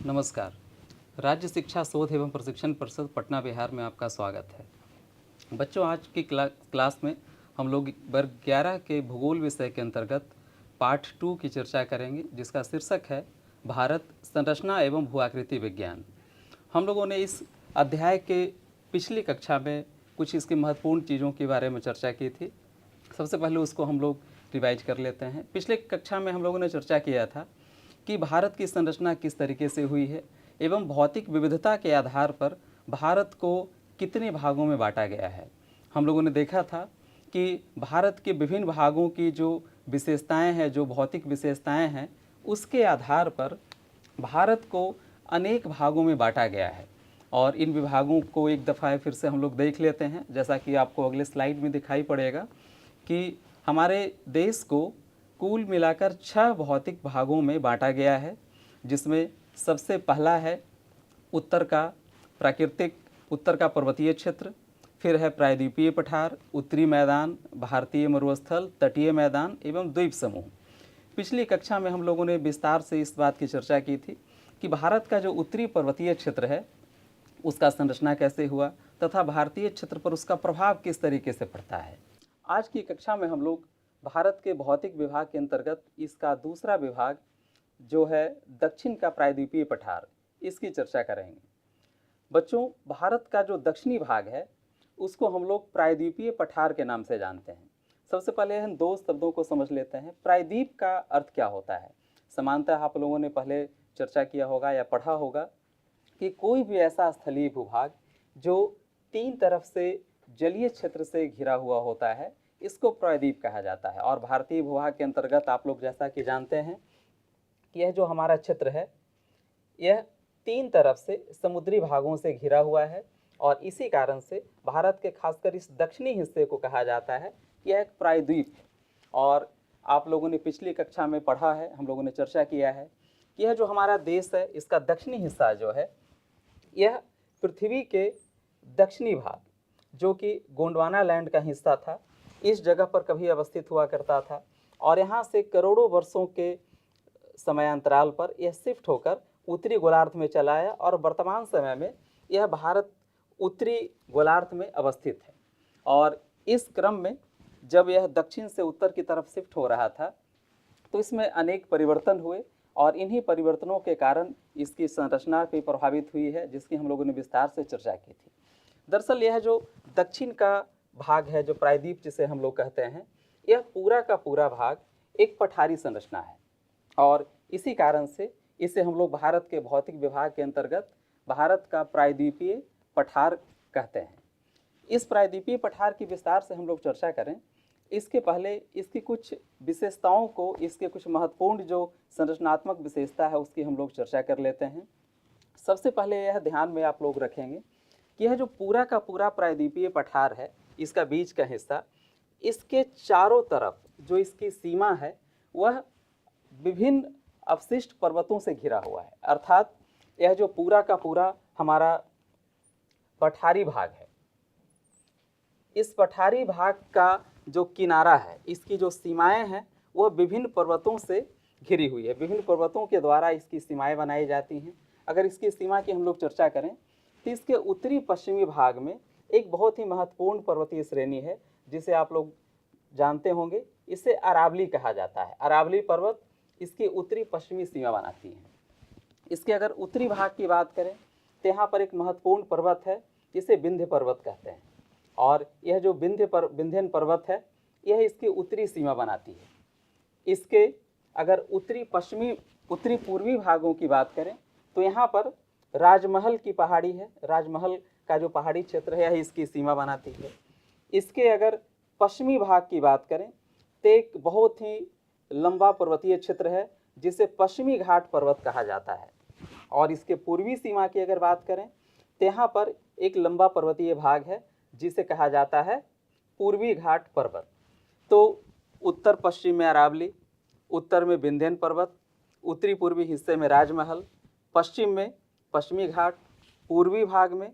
नमस्कार। राज्य शिक्षा शोध एवं प्रशिक्षण परिषद पटना बिहार में आपका स्वागत है। बच्चों, आज की क्लास में हम लोग वर्ग 11 के भूगोल विषय के अंतर्गत पाठ 2 की चर्चा करेंगे, जिसका शीर्षक है भारत संरचना एवं भूआकृति विज्ञान। हम लोगों ने इस अध्याय के पिछली कक्षा में कुछ इसकी महत्वपूर्ण चीज़ों के बारे में चर्चा की थी। सबसे पहले उसको हम लोग रिवाइज कर लेते हैं। पिछले कक्षा में हम लोगों ने चर्चा किया था कि भारत की संरचना किस तरीके से हुई है एवं भौतिक विविधता के आधार पर भारत को कितने भागों में बांटा गया है। हम लोगों ने देखा था कि भारत के विभिन्न भागों की जो विशेषताएं हैं, जो भौतिक विशेषताएं हैं, उसके आधार पर भारत को अनेक भागों में बांटा गया है। और इन विभागों को एक दफ़ा फिर से हम लोग देख लेते हैं। जैसा कि आपको अगले स्लाइड में दिखाई पड़ेगा कि हमारे देश को कुल मिलाकर 6 भौतिक भागों में बांटा गया है, जिसमें सबसे पहला है उत्तर का पर्वतीय क्षेत्र, फिर है प्रायद्वीपीय पठार, उत्तरी मैदान, भारतीय मरुस्थल, तटीय मैदान एवं द्वीप समूह। पिछली कक्षा में हम लोगों ने विस्तार से इस बात की चर्चा की थी कि भारत का जो उत्तरी पर्वतीय क्षेत्र है उसका संरचना कैसे हुआ तथा भारतीय क्षेत्र पर उसका प्रभाव किस तरीके से पड़ता है। आज की कक्षा में हम लोग भारत के भौतिक विभाग के अंतर्गत इसका दूसरा विभाग जो है दक्षिण का प्रायद्वीपीय पठार, इसकी चर्चा करेंगे। बच्चों, भारत का जो दक्षिणी भाग है उसको हम लोग प्रायद्वीपीय पठार के नाम से जानते हैं। सबसे पहले हम दो शब्दों को समझ लेते हैं। प्रायद्वीप का अर्थ क्या होता है? सामान्यतः आप लोगों ने पहले चर्चा किया होगा या पढ़ा होगा कि कोई भी ऐसा स्थलीय भूभाग जो 3 तरफ से जलीय क्षेत्र से घिरा हुआ होता है, इसको प्रायद्वीप कहा जाता है। और भारतीय भूभाग के अंतर्गत आप लोग जैसा कि जानते हैं कि यह जो हमारा क्षेत्र है यह 3 तरफ से समुद्री भागों से घिरा हुआ है, और इसी कारण से भारत के खासकर इस दक्षिणी हिस्से को कहा जाता है यह एक प्रायद्वीप। और आप लोगों ने पिछली कक्षा में पढ़ा है, हम लोगों ने चर्चा किया है कि यह जो हमारा देश है इसका दक्षिणी हिस्सा जो है यह पृथ्वी के दक्षिणी भाग, जो कि गोंडवाना लैंड का हिस्सा था, इस जगह पर कभी अवस्थित हुआ करता था। और यहाँ से करोड़ों वर्षों के समयांतराल पर यह शिफ्ट होकर उत्तरी गोलार्ध में चला आया, और वर्तमान समय में यह भारत उत्तरी गोलार्ध में अवस्थित है। और इस क्रम में जब यह दक्षिण से उत्तर की तरफ शिफ्ट हो रहा था तो इसमें अनेक परिवर्तन हुए, और इन्हीं परिवर्तनों के कारण इसकी संरचना भी प्रभावित हुई है, जिसकी हम लोगों ने विस्तार से चर्चा की थी। दरअसल यह जो दक्षिण का भाग है, जो प्रायद्वीप जिसे हम लोग कहते हैं, यह पूरा का पूरा भाग एक पठारी संरचना है, और इसी कारण से इसे हम लोग भारत के भौतिक विभाग के अंतर्गत भारत का प्रायद्वीपीय पठार कहते हैं। इस प्रायद्वीपीय पठार की विस्तार से हम लोग चर्चा करें, इसके पहले इसकी कुछ विशेषताओं को, इसके कुछ महत्वपूर्ण जो संरचनात्मक विशेषता है उसकी हम लोग चर्चा कर लेते हैं। सबसे पहले यह ध्यान में आप लोग रखेंगे कि यह जो पूरा का पूरा प्रायद्वीपीय पठार है, इसका बीच का हिस्सा, इसके चारों तरफ जो इसकी सीमा है वह विभिन्न अवशिष्ट पर्वतों से घिरा हुआ है। अर्थात यह जो पूरा का पूरा हमारा पठारी भाग है, इस पठारी भाग का जो किनारा है, इसकी जो सीमाएं हैं वह विभिन्न पर्वतों से घिरी हुई है। विभिन्न पर्वतों के द्वारा इसकी सीमाएं बनाई जाती हैं। अगर इसकी सीमा की हम लोग चर्चा करें तो इसके उत्तरी पश्चिमी भाग में एक बहुत ही महत्वपूर्ण पर्वतीय श्रेणी है, जिसे आप लोग जानते होंगे, इसे अरावली कहा जाता है। अरावली पर्वत इसकी उत्तरी पश्चिमी सीमा बनाती है। इसके अगर उत्तरी भाग की बात करें तो यहाँ पर एक महत्वपूर्ण पर्वत है जिसे विंध्य पर्वत कहते हैं, और यह जो विंध्यन पर्वत है यह इसकी उत्तरी सीमा बनाती है। इसके अगर उत्तरी पूर्वी भागों की बात करें तो यहाँ पर राजमहल की पहाड़ी है। राजमहल का जो पहाड़ी क्षेत्र है यह इसकी सीमा बनाती है। इसके अगर पश्चिमी भाग की बात करें तो एक बहुत ही लंबा पर्वतीय क्षेत्र है जिसे पश्चिमी घाट पर्वत कहा जाता है। और इसके पूर्वी सीमा की अगर बात करें तो यहाँ पर एक लंबा पर्वतीय भाग है जिसे कहा जाता है पूर्वी घाट पर्वत। तो उत्तर पश्चिम में अरावली, उत्तर में विंध्यन पर्वत, उत्तरी पूर्वी हिस्से में राजमहल, पश्चिम में पश्चिमी घाट, पूर्वी भाग में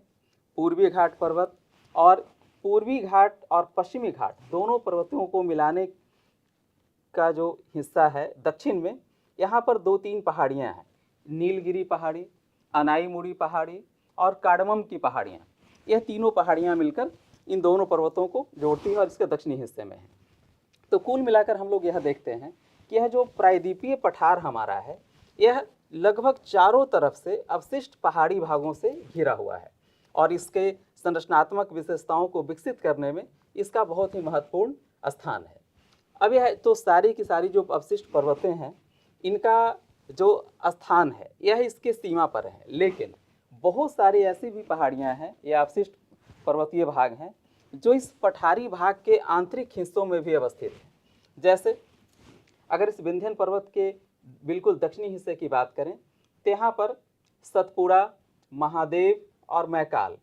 पूर्वी घाट पर्वत, और पूर्वी घाट और पश्चिमी घाट दोनों पर्वतों को मिलाने का जो हिस्सा है दक्षिण में, यहाँ पर 2-3 पहाड़ियाँ हैं। नीलगिरी पहाड़ी अनाईमुड़ी पहाड़ी और कार्डमम की पहाड़ियाँ, यह तीनों पहाड़ियाँ मिलकर इन दोनों पर्वतों को जोड़ती है और इसके दक्षिणी हिस्से में है। तो कुल मिलाकर हम लोग यह देखते हैं कि यह जो प्रायद्वीपीय पठार हमारा है, यह लगभग चारों तरफ से अवशिष्ट पहाड़ी भागों से घिरा हुआ है और इसके संरचनात्मक विशेषताओं को विकसित करने में इसका बहुत ही महत्वपूर्ण स्थान है। अब यह तो सारी की सारी जो अवशिष्ट पर्वतें हैं, इनका जो स्थान है यह इसके सीमा पर है, लेकिन बहुत सारी ऐसी भी पहाड़ियाँ हैं या अवशिष्ट पर्वतीय भाग हैं जो इस पठारी भाग के आंतरिक हिस्सों में भी अवस्थित हैं। जैसे अगर इस विंध्यन पर्वत के बिल्कुल दक्षिणी हिस्से की बात करें तो यहाँ पर सतपुड़ा, महादेव और मैकाल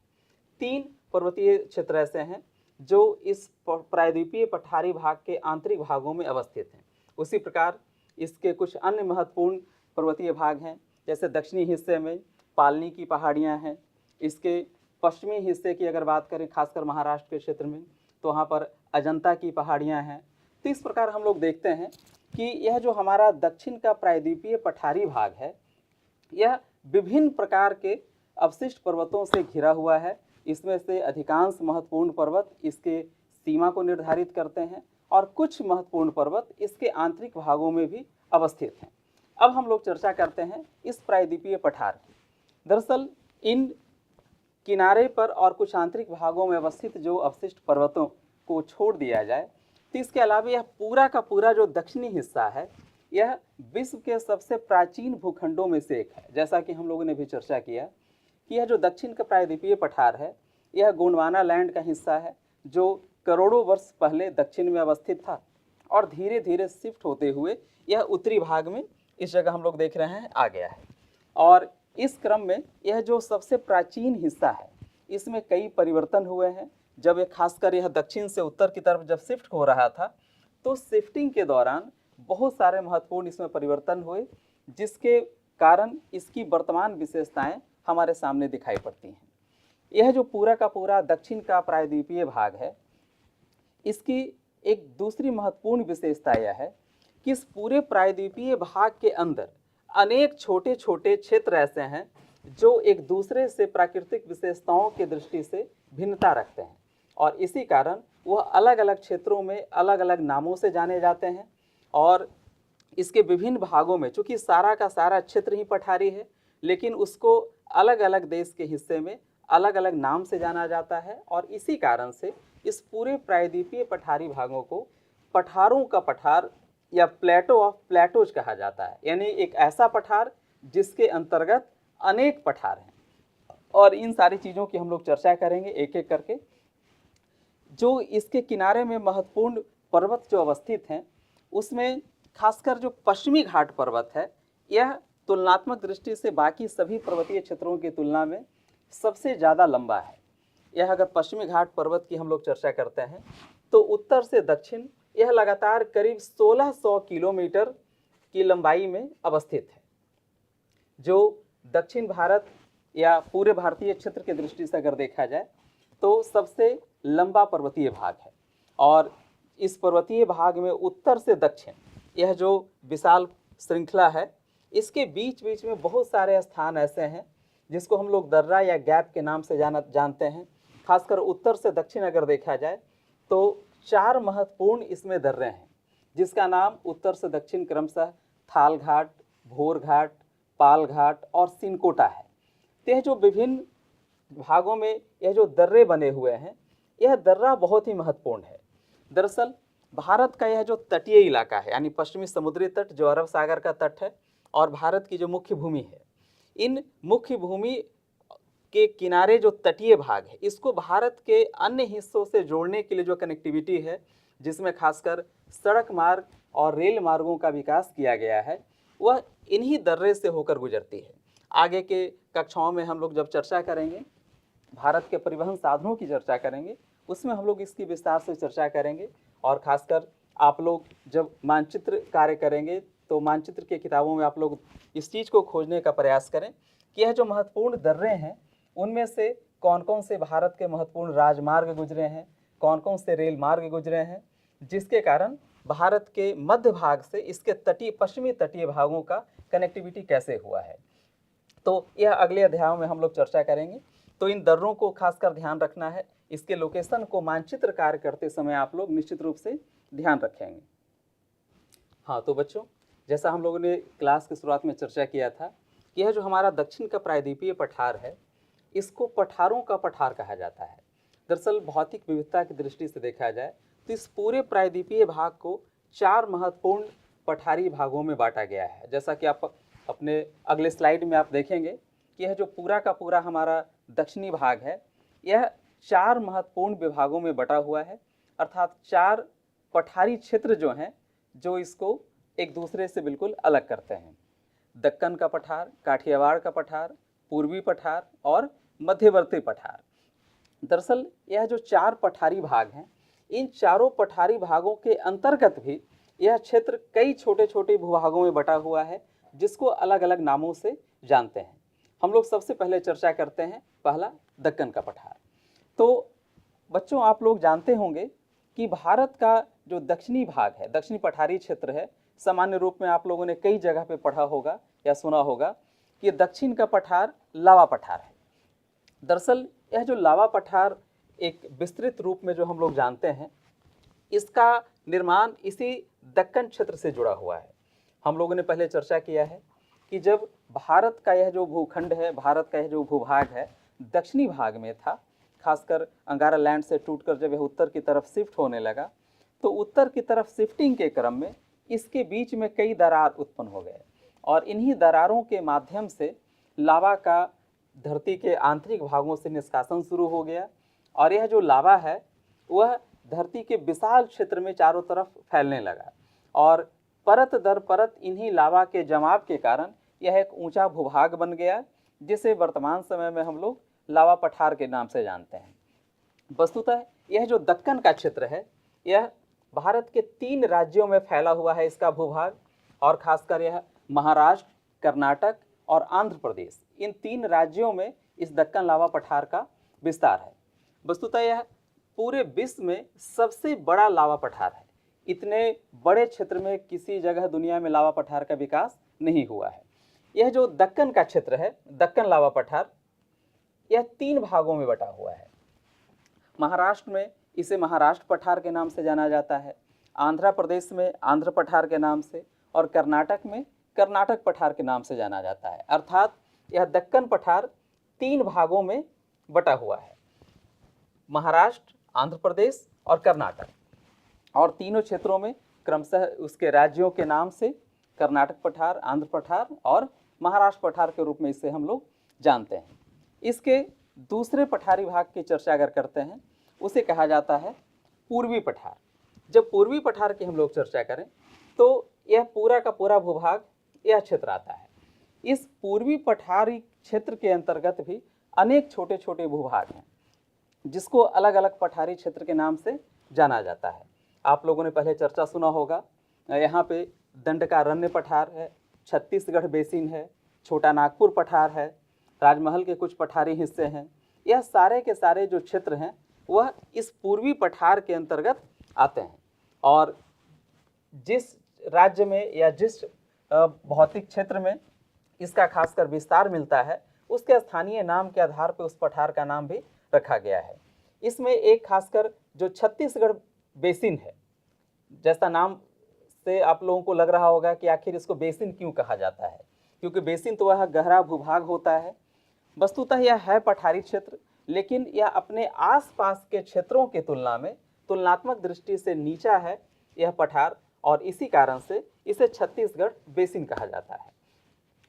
3 पर्वतीय क्षेत्र ऐसे हैं जो इस प्रायद्वीपीय पठारी भाग के आंतरिक भागों में अवस्थित हैं। उसी प्रकार इसके कुछ अन्य महत्वपूर्ण पर्वतीय भाग हैं, जैसे दक्षिणी हिस्से में पालनी की पहाड़ियाँ हैं। इसके पश्चिमी हिस्से की अगर बात करें, खासकर महाराष्ट्र के क्षेत्र में, तो वहाँ पर अजंता की पहाड़ियाँ हैं। तो इस प्रकार हम लोग देखते हैं कि यह जो हमारा दक्षिण का प्रायद्वीपीय पठारी भाग है, यह विभिन्न प्रकार के अवशिष्ट पर्वतों से घिरा हुआ है। इसमें से अधिकांश महत्वपूर्ण पर्वत इसके सीमा को निर्धारित करते हैं और कुछ महत्वपूर्ण पर्वत इसके आंतरिक भागों में भी अवस्थित हैं। अब हम लोग चर्चा करते हैं इस प्रायद्वीपीय पठार की। दरअसल इन किनारे पर और कुछ आंतरिक भागों में अवस्थित जो अवशिष्ट पर्वतों को छोड़ दिया जाए तो इसके अलावा यह पूरा का पूरा जो दक्षिणी हिस्सा है, यह विश्व के सबसे प्राचीन भूखंडों में से एक है। जैसा कि हम लोगों ने भी चर्चा किया कि यह जो दक्षिण का प्रायद्वीपीय पठार है, यह गोंडवाना लैंड का हिस्सा है जो करोड़ों वर्ष पहले दक्षिण में अवस्थित था और धीरे धीरे शिफ्ट होते हुए यह उत्तरी भाग में इस जगह हम लोग देख रहे हैं आ गया है। और इस क्रम में यह जो सबसे प्राचीन हिस्सा है, इसमें कई परिवर्तन हुए हैं। जब यह खासकर यह दक्षिण से उत्तर की तरफ जब शिफ्ट हो रहा था तो शिफ्टिंग के दौरान बहुत सारे महत्वपूर्ण इसमें परिवर्तन हुए, जिसके कारण इसकी वर्तमान विशेषताएं हमारे सामने दिखाई पड़ती हैं। यह जो पूरा का पूरा दक्षिण का प्रायद्वीपीय भाग है, इसकी एक दूसरी महत्वपूर्ण विशेषता यह है कि इस पूरे प्रायद्वीपीय भाग के अंदर अनेक छोटे छोटे क्षेत्र ऐसे हैं जो एक दूसरे से प्राकृतिक विशेषताओं की दृष्टि से भिन्नता रखते हैं और इसी कारण वह अलग अलग क्षेत्रों में अलग अलग नामों से जाने जाते हैं। और इसके विभिन्न भागों में, चूँकि सारा का सारा क्षेत्र ही पठारी है, लेकिन उसको अलग अलग देश के हिस्से में अलग अलग नाम से जाना जाता है और इसी कारण से इस पूरे प्रायद्वीपीय पठारी भागों को पठारों का पठार या प्लेटो ऑफ प्लेटोज कहा जाता है, यानी एक ऐसा पठार जिसके अंतर्गत अनेक पठार हैं। और इन सारी चीज़ों की हम लोग चर्चा करेंगे एक एक करके। जो इसके किनारे में महत्वपूर्ण पर्वत जो अवस्थित हैं, उसमें खासकर जो पश्चिमी घाट पर्वत है, यह तुलनात्मक दृष्टि से बाकी सभी पर्वतीय क्षेत्रों की तुलना में सबसे ज़्यादा लंबा है। यह अगर पश्चिमी घाट पर्वत की हम लोग चर्चा करते हैं तो उत्तर से दक्षिण यह लगातार करीब 1600 किलोमीटर की लंबाई में अवस्थित है, जो दक्षिण भारत या पूरे भारतीय क्षेत्र की दृष्टि से अगर देखा जाए तो सबसे लंबा पर्वतीय भाग है। और इस पर्वतीय भाग में उत्तर से दक्षिण यह जो विशाल श्रृंखला है, इसके बीच बीच में बहुत सारे स्थान ऐसे हैं जिसको हम लोग दर्रा या गैप के नाम से जानते हैं। खासकर उत्तर से दक्षिण अगर देखा जाए तो 4 महत्वपूर्ण इसमें दर्रे हैं, जिसका नाम उत्तर से दक्षिण क्रमशः थाल घाट, भोर घाट, पाल घाट और सिनकोटा है। तो यह जो विभिन्न भागों में यह जो दर्रे बने हुए हैं, यह दर्रा बहुत ही महत्वपूर्ण है। दरअसल भारत का यह जो तटीय इलाका है, यानी पश्चिमी समुद्री तट जो अरब सागर का तट है और भारत की जो मुख्य भूमि है, इन मुख्य भूमि के किनारे जो तटीय भाग है, इसको भारत के अन्य हिस्सों से जोड़ने के लिए जो कनेक्टिविटी है, जिसमें खासकर सड़क मार्ग और रेल मार्गों का विकास किया गया है, वह इन्हीं दर्रे से होकर गुजरती है। आगे के कक्षाओं में हम लोग जब चर्चा करेंगे, भारत के परिवहन साधनों की चर्चा करेंगे, उसमें हम लोग इसकी विस्तार से चर्चा करेंगे। और ख़ासकर आप लोग जब मानचित्र कार्य करेंगे तो मानचित्र की किताबों में आप लोग इस चीज़ को खोजने का प्रयास करें कि यह जो महत्वपूर्ण दर्रे हैं, उनमें से कौन कौन से भारत के महत्वपूर्ण राजमार्ग गुजरे हैं, कौन कौन से रेल मार्ग गुजरे हैं, जिसके कारण भारत के मध्य भाग से इसके तटीय पश्चिमी तटीय भागों का कनेक्टिविटी कैसे हुआ है। तो यह अगले अध्यायों में हम लोग चर्चा करेंगे। तो इन दर्रों को खासकर ध्यान रखना है, इसके लोकेशन को मानचित्र कार्य करते समय आप लोग निश्चित रूप से ध्यान रखेंगे। हाँ, तो बच्चों, जैसा हम लोगों ने क्लास की शुरुआत में चर्चा किया था कि यह जो हमारा दक्षिण का प्रायद्वीपीय पठार है, इसको पठारों का पठार कहा जाता है। दरअसल भौतिक विविधता की दृष्टि से देखा जाए तो इस पूरे प्रायद्वीपीय भाग को 4 महत्वपूर्ण पठारी भागों में बांटा गया है। जैसा कि आप अपने अगले स्लाइड में आप देखेंगे कि यह जो पूरा का पूरा हमारा दक्षिणी भाग है, यह 4 महत्वपूर्ण विभागों में बटा हुआ है, अर्थात 4 पठारी क्षेत्र जो हैं, जो इसको एक दूसरे से बिल्कुल अलग करते हैं। दक्कन का पठार, काठियावाड़ का पठार, पूर्वी पठार और मध्यवर्ती पठार। दरअसल यह जो 4 पठारी भाग हैं, इन चारों पठारी भागों के अंतर्गत भी यह क्षेत्र कई छोटे छोटे भूभागों में बटा हुआ है, जिसको अलग अलग नामों से जानते हैं। हम लोग सबसे पहले चर्चा करते हैं पहला दक्कन का पठार। तो बच्चों, आप लोग जानते होंगे कि भारत का जो दक्षिणी भाग है, दक्षिणी पठारी क्षेत्र है, सामान्य रूप में आप लोगों ने कई जगह पे पढ़ा होगा या सुना होगा कि दक्षिण का पठार लावा पठार है। दरअसल यह जो लावा पठार एक विस्तृत रूप में जो हम लोग जानते हैं, इसका निर्माण इसी दक्कन क्षेत्र से जुड़ा हुआ है। हम लोगों ने पहले चर्चा किया है कि जब भारत का यह जो भूखंड है, भारत का यह जो भूभाग है, दक्षिणी भाग में था, खासकर अंगारा लैंड से टूटकर जब यह उत्तर की तरफ शिफ्ट होने लगा, तो उत्तर की तरफ शिफ्टिंग के क्रम में इसके बीच में कई दरार उत्पन्न हो गए और इन्हीं दरारों के माध्यम से लावा का धरती के आंतरिक भागों से निष्कासन शुरू हो गया और यह जो लावा है वह धरती के विशाल क्षेत्र में चारों तरफ फैलने लगा और परत दर परत इन्हीं लावा के जमाव के कारण यह एक ऊंचा भूभाग बन गया, जिसे वर्तमान समय में हम लोग लावा पठार के नाम से जानते हैं। वस्तुतः यह जो दक्कन का क्षेत्र है, यह भारत के 3 राज्यों में फैला हुआ है इसका भूभाग, और खासकर यह महाराष्ट्र, कर्नाटक और आंध्र प्रदेश, इन 3 राज्यों में इस दक्कन लावा पठार का विस्तार है। वस्तुतः यह पूरे विश्व में सबसे बड़ा लावा पठार है। इतने बड़े क्षेत्र में किसी जगह दुनिया में लावा पठार का विकास नहीं हुआ है। यह जो दक्कन का क्षेत्र है, दक्कन लावा पठार, यह 3 भागों में बटा हुआ है। महाराष्ट्र में इसे महाराष्ट्र पठार के नाम से जाना जाता है, आंध्र प्रदेश में आंध्र पठार के नाम से, और कर्नाटक में कर्नाटक पठार के नाम से जाना जाता है। अर्थात यह दक्कन पठार 3 भागों में बटा हुआ है, महाराष्ट्र, आंध्र प्रदेश और कर्नाटक, और तीनों क्षेत्रों में क्रमशः उसके राज्यों के नाम से कर्नाटक पठार, आंध्र पठार और महाराष्ट्र पठार के रूप में इसे हम लोग जानते हैं। इसके दूसरे पठारी भाग की चर्चा अगर करते हैं, उसे कहा जाता है पूर्वी पठार। जब पूर्वी पठार की हम लोग चर्चा करें तो यह पूरा का पूरा भूभाग यह क्षेत्र आता है। इस पूर्वी पठारी क्षेत्र के अंतर्गत भी अनेक छोटे छोटे भूभाग हैं, जिसको अलग अलग पठारी क्षेत्र के नाम से जाना जाता है। आप लोगों ने पहले चर्चा सुना होगा, यहाँ पे दंडकारण्य पठार है, छत्तीसगढ़ बेसिन है, छोटा नागपुर पठार है, राजमहल के कुछ पठारी हिस्से हैं। यह सारे के सारे जो क्षेत्र हैं वह इस पूर्वी पठार के अंतर्गत आते हैं, और जिस राज्य में या जिस भौतिक क्षेत्र में इसका खासकर विस्तार मिलता है, उसके स्थानीय नाम के आधार पर उस पठार का नाम भी रखा गया है। इसमें एक खासकर जो छत्तीसगढ़ बेसिन है, जैसा नाम से आप लोगों को लग रहा होगा कि आखिर इसको बेसिन क्यों कहा जाता है, क्योंकि बेसिन तो वह गहरा भूभाग होता है। वस्तुतः यह है पठारी क्षेत्र, लेकिन यह अपने आसपास के क्षेत्रों की तुलना में तुलनात्मक दृष्टि से नीचा है यह पठार, और इसी कारण से इसे छत्तीसगढ़ बेसिन कहा जाता है।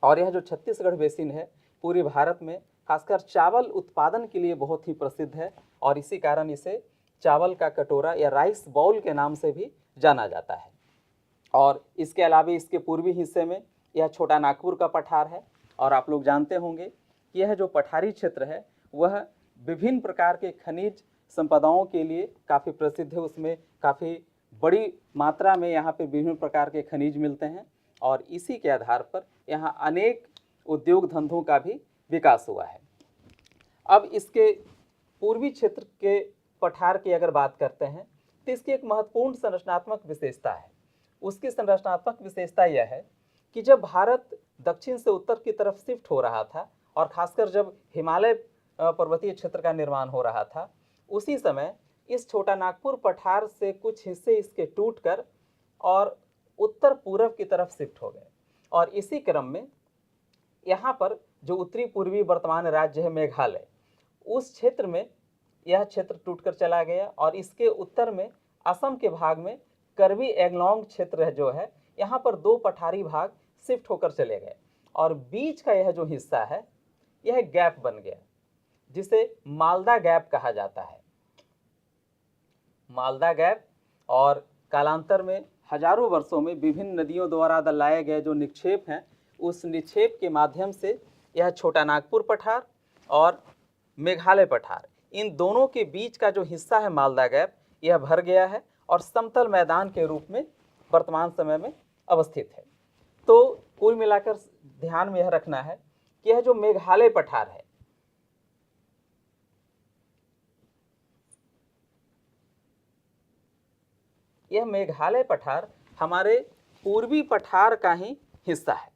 और यह जो छत्तीसगढ़ बेसिन है पूरे भारत में खासकर चावल उत्पादन के लिए बहुत ही प्रसिद्ध है, और इसी कारण इसे चावल का कटोरा या राइस बाउल के नाम से भी जाना जाता है। और इसके अलावा इसके पूर्वी हिस्से में यह छोटा नागपुर का पठार है, और आप लोग जानते होंगे कि यह जो पठारी क्षेत्र है वह विभिन्न प्रकार के खनिज संपदाओं के लिए काफ़ी प्रसिद्ध है। उसमें काफ़ी बड़ी मात्रा में यहाँ पे विभिन्न प्रकार के खनिज मिलते हैं, और इसी के आधार पर यहाँ अनेक उद्योग धंधों का भी विकास हुआ है। अब इसके पूर्वी क्षेत्र के पठार की अगर बात करते हैं तो इसकी एक महत्वपूर्ण संरचनात्मक विशेषता है। उसकी संरचनात्मक विशेषता यह है कि जब भारत दक्षिण से उत्तर की तरफ शिफ्ट हो रहा था और खासकर जब हिमालय पर्वतीय क्षेत्र का निर्माण हो रहा था, उसी समय इस छोटा नागपुर पठार से कुछ हिस्से इसके टूटकर और उत्तर पूर्व की तरफ शिफ्ट हो गए। और इसी क्रम में यहाँ पर जो उत्तरी पूर्वी वर्तमान राज्य है मेघालय, उस क्षेत्र में यह क्षेत्र टूटकर चला गया और इसके उत्तर में असम के भाग में कर्बी एंगलोंग क्षेत्र जो है, यहाँ पर दो पठारी भाग शिफ्ट होकर चले गए और बीच का यह जो हिस्सा है यह गैप बन गया, जिसे मालदा गैप कहा जाता है। मालदा गैप, और कालांतर में हजारों वर्षों में विभिन्न नदियों द्वारा दलाए गए जो निक्षेप हैं, उस निक्षेप के माध्यम से यह छोटा नागपुर पठार और मेघालय पठार, इन दोनों के बीच का जो हिस्सा है मालदा गैप, यह भर गया है और समतल मैदान के रूप में वर्तमान समय में अवस्थित है। तो कुल मिलाकर ध्यान में यह रखना है कि यह जो मेघालय पठार है, यह मेघालय पठार हमारे पूर्वी पठार का ही हिस्सा है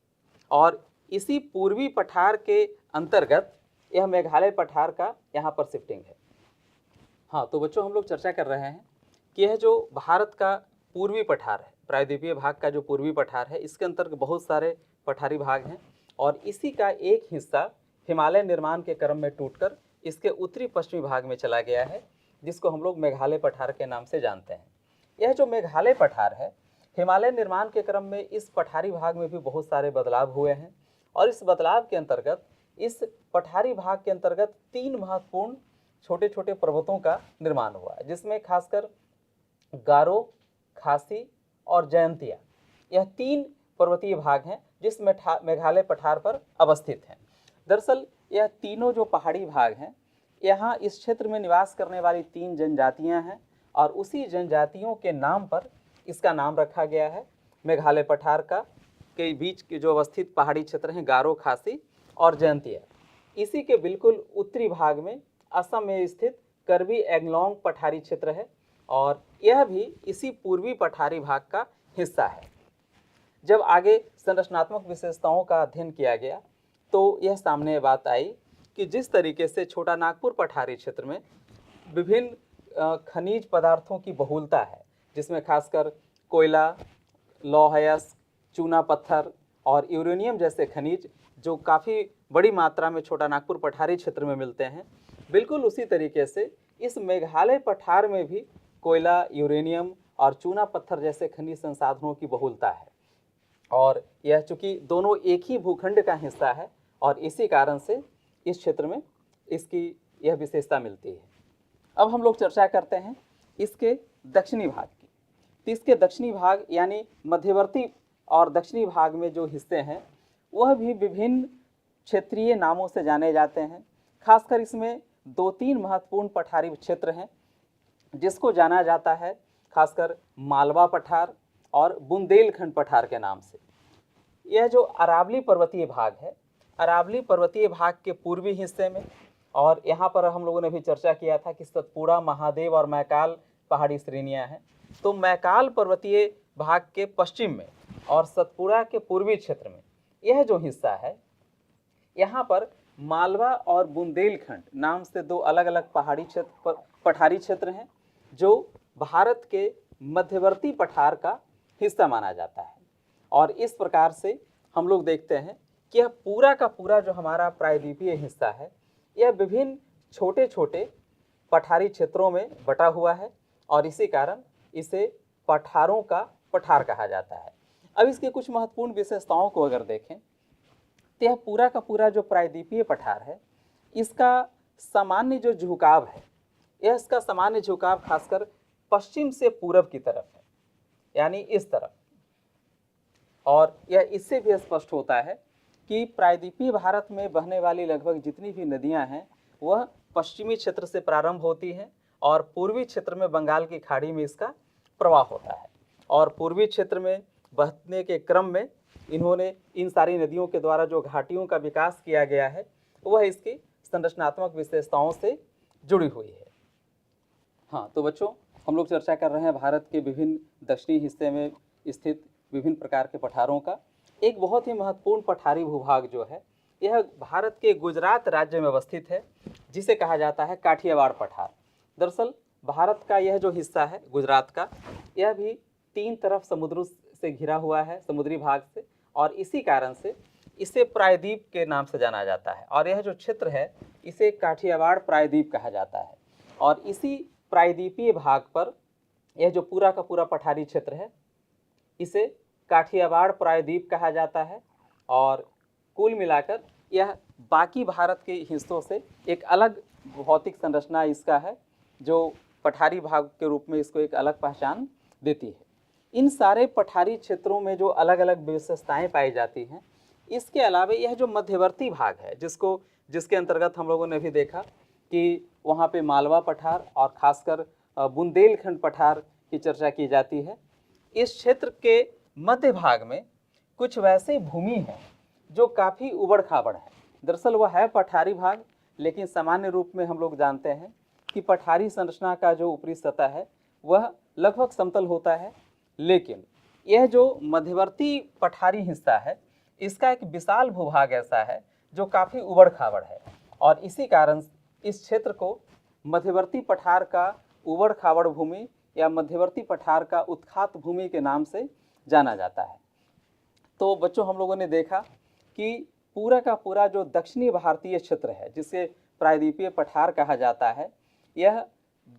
और इसी पूर्वी पठार के अंतर्गत यह मेघालय पठार का यहाँ पर शिफ्टिंग है। हाँ, तो बच्चों हम लोग चर्चा कर रहे हैं कि यह जो भारत का पूर्वी पठार है, प्रायद्वीपीय भाग का जो पूर्वी पठार है, इसके अंतर्गत बहुत सारे पठारी भाग हैं और इसी का एक हिस्सा हिमालय निर्माण के क्रम में टूटकर इसके उत्तरी पश्चिमी भाग में चला गया है, जिसको हम लोग मेघालय पठार के नाम से जानते हैं। यह जो मेघालय पठार है, हिमालय निर्माण के क्रम में इस पठारी भाग में भी बहुत सारे बदलाव हुए हैं और इस बदलाव के अंतर्गत इस पठारी भाग के अंतर्गत 3 महत्वपूर्ण छोटे छोटे पर्वतों का निर्माण हुआ, जिसमें खासकर गारो, खासी और जयंतिया, यह 3 पर्वतीय भाग हैं जिस मेघालय पठार पर अवस्थित हैं। दरअसल यह तीनों जो पहाड़ी भाग हैं, यहाँ इस क्षेत्र में निवास करने वाली 3 जनजातियाँ हैं और उसी जनजातियों के नाम पर इसका नाम रखा गया है। मेघालय पठार का के बीच के जो अवस्थित पहाड़ी क्षेत्र हैं गारो, खासी और जयंतिया, इसी के बिल्कुल उत्तरी भाग में असम में स्थित कर्बी एंगलोंग पठारी क्षेत्र है और यह भी इसी पूर्वी पठारी भाग का हिस्सा है। जब आगे संरचनात्मक विशेषताओं का अध्ययन किया गया तो यह सामने बात आई कि जिस तरीके से छोटा नागपुर पठारी क्षेत्र में विभिन्न खनिज पदार्थों की बहुलता है, जिसमें खासकर कोयला, लौह अयस्क, चूना पत्थर और यूरेनियम जैसे खनिज जो काफ़ी बड़ी मात्रा में छोटा नागपुर पठारी क्षेत्र में मिलते हैं, बिल्कुल उसी तरीके से इस मेघालय पठार में भी कोयला, यूरेनियम और चूना पत्थर जैसे खनिज संसाधनों की बहुलता है और यह चूँकि दोनों एक ही भूखंड का हिस्सा है और इसी कारण से इस क्षेत्र में इसकी यह विशेषता मिलती है। अब हम लोग चर्चा करते हैं इसके दक्षिणी भाग की। तो इसके दक्षिणी भाग यानी मध्यवर्ती और दक्षिणी भाग में जो हिस्से हैं वह भी विभिन्न क्षेत्रीय नामों से जाने जाते हैं। खासकर इसमें 2-3 महत्वपूर्ण पठारी क्षेत्र हैं जिसको जाना जाता है खासकर मालवा पठार और बुंदेलखंड पठार के नाम से। यह जो अरावली पर्वतीय भाग है, अरावली पर्वतीय भाग के पूर्वी हिस्से में, और यहाँ पर हम लोगों ने भी चर्चा किया था कि सतपुड़ा, महादेव और मैकाल पहाड़ी श्रेणियाँ हैं। तो मैकाल पर्वतीय भाग के पश्चिम में और सतपुड़ा के पूर्वी क्षेत्र में यह जो हिस्सा है, यहाँ पर मालवा और बुंदेलखंड नाम से 2 अलग अलग पहाड़ी क्षेत्र पठारी क्षेत्र हैं जो भारत के मध्यवर्ती पठार का हिस्सा माना जाता है। और इस प्रकार से हम लोग देखते हैं कि यह पूरा का पूरा जो हमारा प्रायद्वीपीय हिस्सा है, यह विभिन्न छोटे छोटे पठारी क्षेत्रों में बटा हुआ है और इसी कारण इसे पठारों का पठार कहा जाता है। अब इसके कुछ महत्वपूर्ण विशेषताओं को अगर देखें तो यह पूरा का पूरा जो प्रायद्वीपीय पठार है, इसका सामान्य जो झुकाव है, यह इसका सामान्य झुकाव खासकर पश्चिम से पूरब की तरफ है, यानी इस तरफ। और यह इससे भी स्पष्ट होता है कि प्रायद्वीपीय भारत में बहने वाली लगभग जितनी भी नदियां हैं वह पश्चिमी क्षेत्र से प्रारंभ होती हैं और पूर्वी क्षेत्र में बंगाल की खाड़ी में इसका प्रवाह होता है। और पूर्वी क्षेत्र में बहने के क्रम में इन्होंने इन सारी नदियों के द्वारा जो घाटियों का विकास किया गया है वह इसकी संरचनात्मक विशेषताओं से जुड़ी हुई है। हाँ, तो बच्चों हम लोग चर्चा कर रहे हैं भारत के विभिन्न दक्षिणी हिस्से में स्थित विभिन्न प्रकार के पठारों का। एक बहुत ही महत्वपूर्ण पठारी भूभाग जो है यह भारत के गुजरात राज्य में अवस्थित है, जिसे कहा जाता है काठियावाड़ पठार। दरअसल भारत का यह जो हिस्सा है गुजरात का, यह भी तीन तरफ समुद्रों से घिरा हुआ है, समुद्री भाग से, और इसी कारण से इसे प्रायद्वीप के नाम से जाना जाता है। और यह जो क्षेत्र है इसे काठियावाड़ प्रायद्वीप कहा जाता है। और इसी प्रायद्वीपीय भाग पर यह जो पूरा का पूरा पठारी क्षेत्र है इसे काठियावाड़ प्रायद्वीप कहा जाता है। और कुल मिलाकर यह बाकी भारत के हिस्सों से एक अलग भौतिक संरचना इसका है, जो पठारी भाग के रूप में इसको एक अलग पहचान देती है। इन सारे पठारी क्षेत्रों में जो अलग अलग विशेषताएं पाई जाती हैं, इसके अलावा यह जो मध्यवर्ती भाग है जिसके अंतर्गत हम लोगों ने भी देखा कि वहाँ पे मालवा पठार और खासकर बुंदेलखंड पठार की चर्चा की जाती है। इस क्षेत्र के मध्य भाग में कुछ वैसे भूमि हैं जो काफ़ी उबड़ खाबड़ है। दरअसल वह है पठारी भाग, लेकिन सामान्य रूप में हम लोग जानते हैं कि पठारी संरचना का जो ऊपरी सतह है वह लगभग समतल होता है, लेकिन यह जो मध्यवर्ती पठारी हिस्सा है इसका एक विशाल भूभाग ऐसा है जो काफ़ी उबड़ खाबड़ है। और इसी कारण इस क्षेत्र को मध्यवर्ती पठार का उबड़ खाबड़ भूमि या मध्यवर्ती पठार का उत्खात भूमि के नाम से जाना जाता है। तो बच्चों, हम लोगों ने देखा कि पूरा का पूरा जो दक्षिणी भारतीय क्षेत्र है जिसे प्रायद्वीपीय पठार कहा जाता है, यह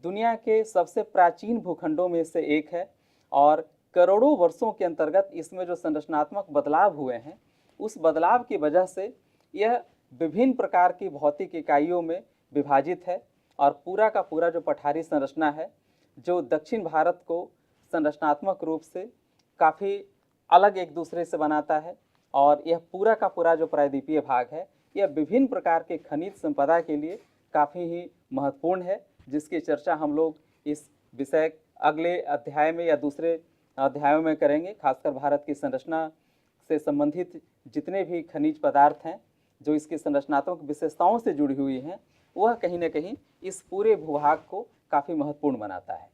दुनिया के सबसे प्राचीन भूखंडों में से एक है। और करोड़ों वर्षों के अंतर्गत इसमें जो संरचनात्मक बदलाव हुए हैं, उस बदलाव की वजह से यह विभिन्न प्रकार की भौतिक इकाइयों में विभाजित है। और पूरा का पूरा जो पठारी संरचना है जो दक्षिण भारत को संरचनात्मक रूप से काफ़ी अलग एक दूसरे से बनाता है। और यह पूरा का पूरा जो प्रायद्वीपीय भाग है यह विभिन्न प्रकार के खनिज संपदा के लिए काफ़ी ही महत्वपूर्ण है, जिसकी चर्चा हम लोग इस विषय अगले अध्याय में या दूसरे अध्यायों में करेंगे। खासकर भारत की संरचना से संबंधित जितने भी खनिज पदार्थ हैं जो इसकी संरचनात्मक विशेषताओं से जुड़ी हुई हैं, वह कहीं ना कहीं इस पूरे भूभाग को काफ़ी महत्वपूर्ण बनाता है।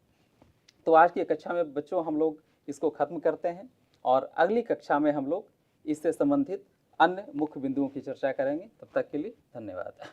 तो आज की कक्षा में बच्चों हम लोग इसको ख़त्म करते हैं और अगली कक्षा में हम लोग इससे संबंधित अन्य मुख्य बिंदुओं की चर्चा करेंगे। तब तक के लिए धन्यवाद।